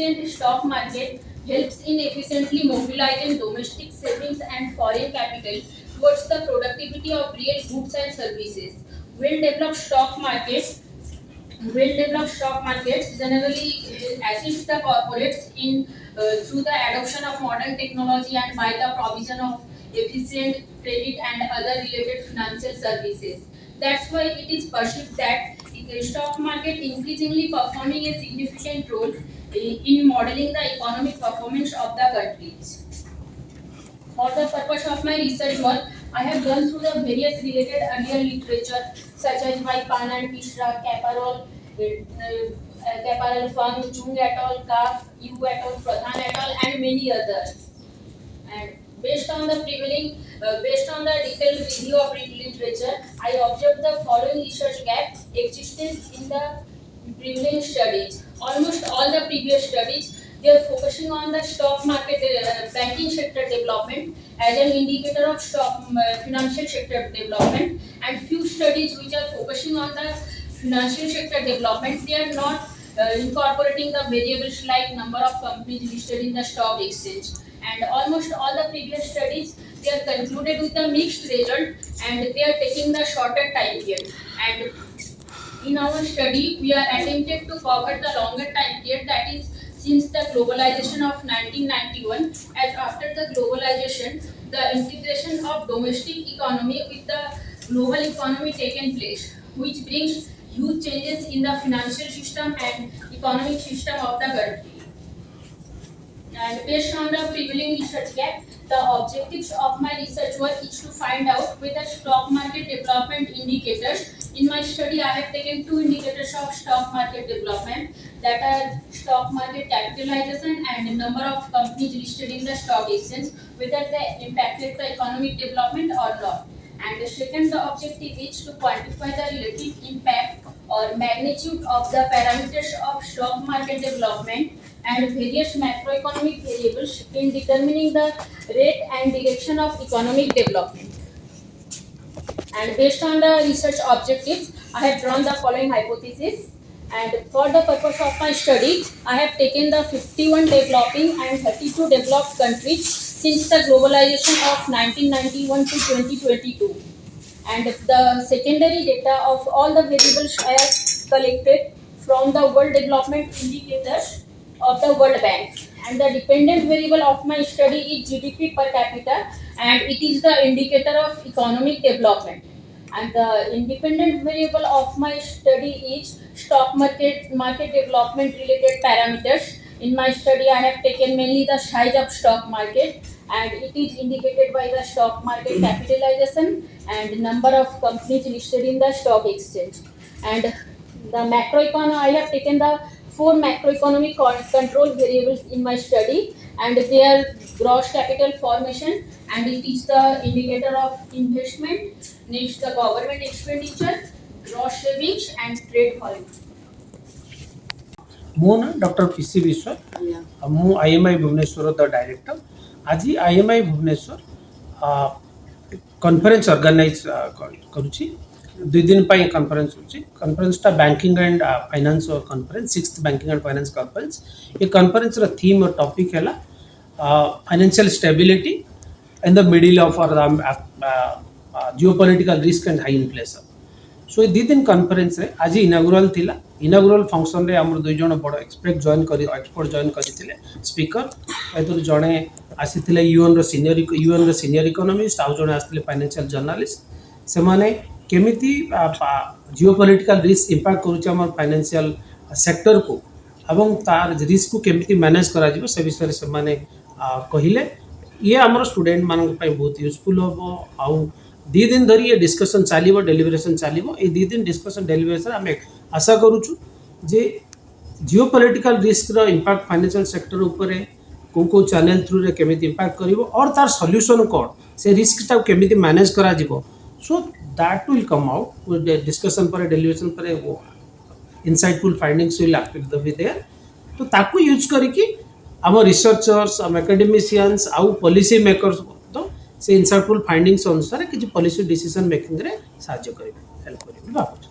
efficient stock market helps in efficiently mobilizing domestic savings and foreign capital towards the productivity of real goods and services. Well-developed stock markets Well-developed stock markets generally assist the corporates in through the adoption of modern technology and by the provision of efficient credit and other related financial services. That's why it is perceived that the stock market increasingly performing a significant role in modeling the economic performance of the countries. For the purpose of my research work, I have gone through the various related earlier literature such as by Pan and Mishra, Caparel, Fung, Chung et al., Kaf, Yu et al., Pradhan et al., and many others. And based on the detailed review of literature, I observed the following research gap existed in the prevailing studies. Almost all the previous studies they are focusing on the stock market banking sector development as an indicator of financial sector development, and few studies which are focusing on the financial sector development they are not incorporating the variables like number of companies listed in the stock exchange, and almost all the previous studies they are concluded with a mixed result and they are taking the shorter time period. And in our study, we are attempted to cover the longer time period, that is since the globalization of 1991. As after the globalization, the integration of domestic economy with the global economy taken place, which brings huge changes in the financial system and economic system of the country. And based on the prevailing research gap, the objectives of my research work is to find out whether stock market development indicators. In my study, I have taken two indicators of stock market development, that are stock market capitalization and number of companies listed in the stock exchange, whether they impacted the economic development or not. And the second the objective is to quantify the relative impact or magnitude of the parameters of stock market development and various macroeconomic variables in determining the rate and direction of economic development. And based on the research objectives, I have drawn the following hypothesis. And for the purpose of my study, I have taken the 51 developing and 32 developed countries since the globalization of 1991 to 2022. And the secondary data of all the variables I have collected from the World Development Indicators of the World Bank. And the dependent variable of my study is GDP per capita, and it is the indicator of economic development. And the independent variable of my study is stock market development related parameters. In my study, I have taken mainly the size of stock market, and it is indicated by the stock market capitalization and number of companies listed in the stock exchange. And the macroeconomic, I have taken the four macroeconomic control variables in my study, and they are gross capital formation, and it is the indicator of investment, next the government expenditure, gross savings, and trade volume. मो ना doctor PC विश्व मु IMI Bhubaneswar the director आज IMI Bhubaneswar conference organize करुच्ची 2 दिन पर conference होची कॉन्फ्रेंसटा banking and finance conference 6th banking and finance conference ये कॉन्फ्रेंस रो थीम और टॉपिक है financial stability in the middle of और geopolitical risk and high inflation so ये 2 दिन कॉन्फ्रेंस रे आज इनागुरल थिला इनागुरल फंक्शन रे हमर 2 जण बड़ एक्सपर्ट जॉइन करथिले स्पीकर एतुर जणे आसीथिले यूएन रो सीनियर इकोनॉमिस्ट आउ जणे आसीथिले फाइनेंशियल जर्नलिस्ट से माने केमिति जियोपॉलिटिकल रिस्क इंपैक्ट करूछ हमर फाइनेंशियल सेक्टर को एवं तार रिस्क को केमिति मैनेज करा जिवो से विषय से माने कहिले ये हमर स्टूडेंट मानन पय बहुत यूजफुल होबो आउ 2 दिन धरी ये डिस्कशन चलिबो डेलिब्रेशन चलिबो ए 2 दिन डिस्कशन डेलिब्रेशन आमे आशा करूछु जे जियोपॉलिटिकल रिस्क रो इंपैक्ट फाइनेंशियल सेक्टर ऊपर को चैनल थ्रू रे केमिति इंपैक्ट करिवो और तार सॉल्यूशन कोन से रिस्क ता केमिति मैनेज करा जिवो so that will come out with discussion पर डेलिब्रेशन पर वो insightful findings will be there तो ताकू यूज करिकि आम रिसर्चर्स आम एकेडमिशियंस आउ पॉलिसी मेकर्स तो से इनसाइटफुल फाइंडिंग्स अनुसार किसी पॉलिसी डिसीजन मेकिंग रे साहाय्य करिवे हेल्प करिवे भाबुछु।